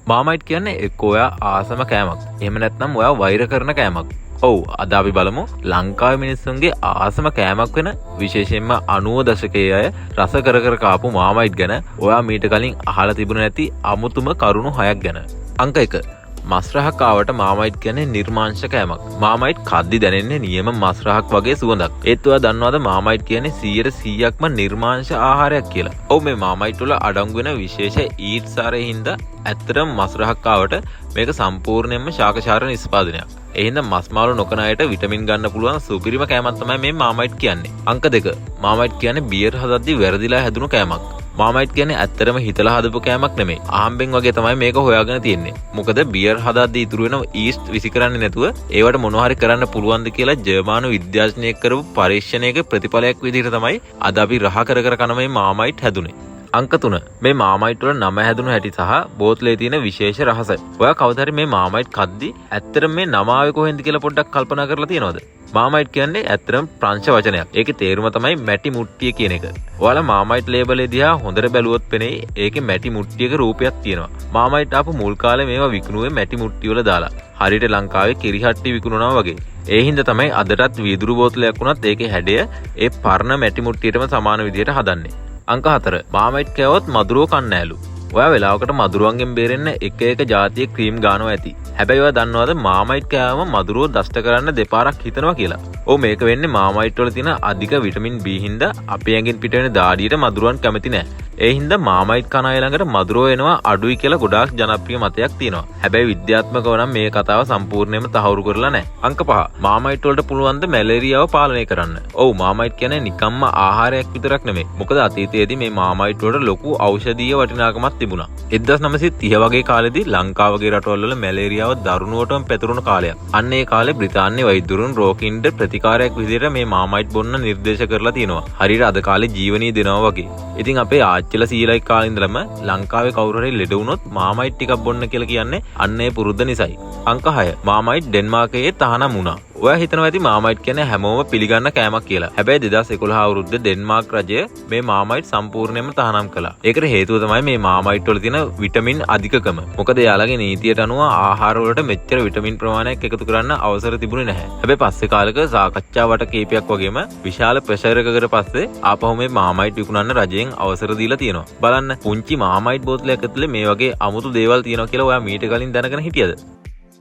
Marmite කියන්නේ එක්ක ඔයා ආසම කෑමක්. එහෙම නැත්නම් ඔයා වෛර කරන කෑමක්. ඔව් අද අපි බලමු ලංකාවේ මිනිස්සුන්ගේ ආසම කෑමක් වෙන විශේෂයෙන්ම 90 දශකයේ අය රස කර කාපු මාමයිට් ගැන ඔයා මීට කලින් අහලා තිබුණ නැති අමුතුම කරුණු 6ක් ගැන. අංක 1. මස්රහක් ආවට මාමයිට් කියන්නේ නිර්මාංශ කෑමක්. මාමයිට් කද්දි දැනෙන්නේ නියම මස්රහක් වගේ සුවඳක්. ඒත් ඔයා දන්නවද මාමයිට් කියන්නේ 100%ක්ම නිර්මාංශ ආහාරයක් කියලා? ඔව් මේ මාමයිට් වල අඩංගු වෙන විශේෂ ඊට් සාරයේ හින්දා ඇත්තටම මස්රහක් ආවට මේක සම්පූර්ණයෙන්ම ශාකචාර නිෂ්පාදනයක්. ඒ හින්දා මස් මාළු නොකන අයට විටමින් ගන්න පුළුවන් සුපිරිම කෑමක් තමයි මේ මාමයිට් කියන්නේ. අංක 2. මාමයිට් කියන්නේ බියර් හදද්දි වැරදිලා හැදුණු කෑමක්. මාමයිට් කියන්නේ ඇත්තටම හිතලා හදපු කෑමක් නෙමෙයි. අහම්බෙන් වගේ තමයි මේක හොයාගෙන තියෙන්නේ. මොකද බියර් හදද්දී ඉතුරු වෙන ඊස්ට් විසි කරන්නේ නැතුව ඒවට මොනවා හරි කරන්න පුළුවන්ද කියලා ජර්මානු විද්‍යාඥයෙක් කරපු පරීක්ෂණයක ප්‍රතිඵලයක් විදිහට තමයි අද අපි රහ කර කන මේ මාමයිට් හැදුනේ. අංක 3. මේ මාමයිට් වල නම හැදුණු හැටි සහ බෝතලේ තියෙන විශේෂ රහස. ඔයා කවදාද මේ මාමයිට් කද්දි ඇත්තටම මේ නම ආවේ කොහෙන්ද කියලා පොඩ්ඩක් කල්පනා කරලා තියෙනවද? මාමයිට් කියන්නේ ඇත්තටම ප්‍රංශ වචනයක්. ඒකේ තේරුම තමයි මැටි මුට්ටිය කියන එක. ඔයාලා මාමයිට් ලේබලේ දිහා හොඳට බැලුවොත් පෙනේ ඒකේ මැටි මුට්ටියක රූපයක් තියෙනවා. මාමයිට් ආපු මුල් කාලේ මේවා විකුණුවේ මැටි මුට්ටි වල දාලා. හරියට ලංකාවේ කිරිහට්ටි විකුණනවා වගේ. ඒ හින්දා තමයි අදටත් වීදුරු බෝතලයක් වුණත් ඒකේ හැඩය ඒ පරණ මැටි මුට්ටියටම සමාන විදිහට හදන්නේ. අංක 4. මාමයිට් කෑවොත් මදුරුව කන්න ඇලු. ඔයා වෙලාවකට මදුරුවන්ගෙන් බේරෙන්න එක ජාතියේ ක්‍රීම් ගානවා ඇති. හැබැයි ඔයා දන්නවද මාමයිට් කෑවම මදුරුව දෂ්ට කරන්න දෙපාරක් හිතනවා කියලා? ඔව් මේක වෙන්නේ මාමයිට් වල තියෙන අධික විටමින් B හින්දා අපේ ඇඟෙන් පිට වෙන දාඩියට මදුරුවන් කැමති නැහැ. ඒ හින්දා මාමයිට් කන අය ළඟට මදුරුව එනවා අඩුයි කියලා ගොඩාක් ජනප්‍රිය මතයක් තියෙනවා. හැබැයි විද්‍යාත්මකව නම් මේ කතාව සම්පූර්ණයෙන්ම තහවුරු කරලා නැහැ. අංක 5. මාමයිට් වලට පුළුවන් ද මැලේරියාව පාලනය කරන්න? ඔව් මාමයිට් කියන්නේ නිකම්ම ආහාරයක් විතරක් නෙමෙයි. මොකද අතීතයේදී මේ මාමයිට් වලට ලොකු ඖෂධීය වටිනාකමක් තිබුණා. 1930 වගේ කාලෙදී ලංකාව වගේ රටවල් වල මැලේරියාව දරුණුවටම පැතුරුණු කාලයක්. අන්න ඒ කාලේ බ්‍රිතාන්‍ය වෛද්‍යවරුන් රෝගීන්ට ප්‍රතිකාරයක් විදිහට මේ මාමයිට් බොන්න නිර්දේශ කරලා තියෙනවා. හරියට අද කාලේ ජීවනීය දෙනවා වගේ. ඉතින් අපේ ආච්චිලා සීලයි කාලේ ඉඳලම ලංකාවේ කවුරු හරි ලෙඩ වුණොත් මාමයිට් ටිකක් බොන්න කියලා කියන්නේ අන්න ඒ පුරුද්ද නිසායි. අංක 6. මාමයිට් ඩෙන්මාර්කයේ තහනම් වුණා. ඔයා හිතනවා ඇති මාමයිට් කියන්නේ හැමෝම පිළිගන්න කෑමක් කියලා. හැබැයි 2011 අවුරුද්දේ ඩෙන්මාර්ක් රජය මේ මාමයිට් සම්පූර්ණයෙන්ම තහනම් කළා. ඒකට හේතුව තමයි මේ මාමයිට් වල තියෙන විටමින් අධිකකම. මොකද එයාලගේ නීතියට අනුව ආහාර වලට මෙච්චර විටමින් ප්‍රමාණයක් එකතු කරන්න අවසර තිබුණේ නැහැ. හැබැයි පස්සේ කාලෙක සාකච්ඡාවට කීපයක් වගේම විශාල ප්‍රෙෂර් එකකට පස්සේ ආපහු මේ මාමයිට් විකුණන්න රජයෙන් අවසර දීලා තියෙනවා. බලන්න පුංචි මාමයිට් බෝතලයක් ඇතුලේ මේ වගේ අමුතු දේවල් තියෙනවා කියලා ඔයා මීට කලින් දැනගෙන හිටියද?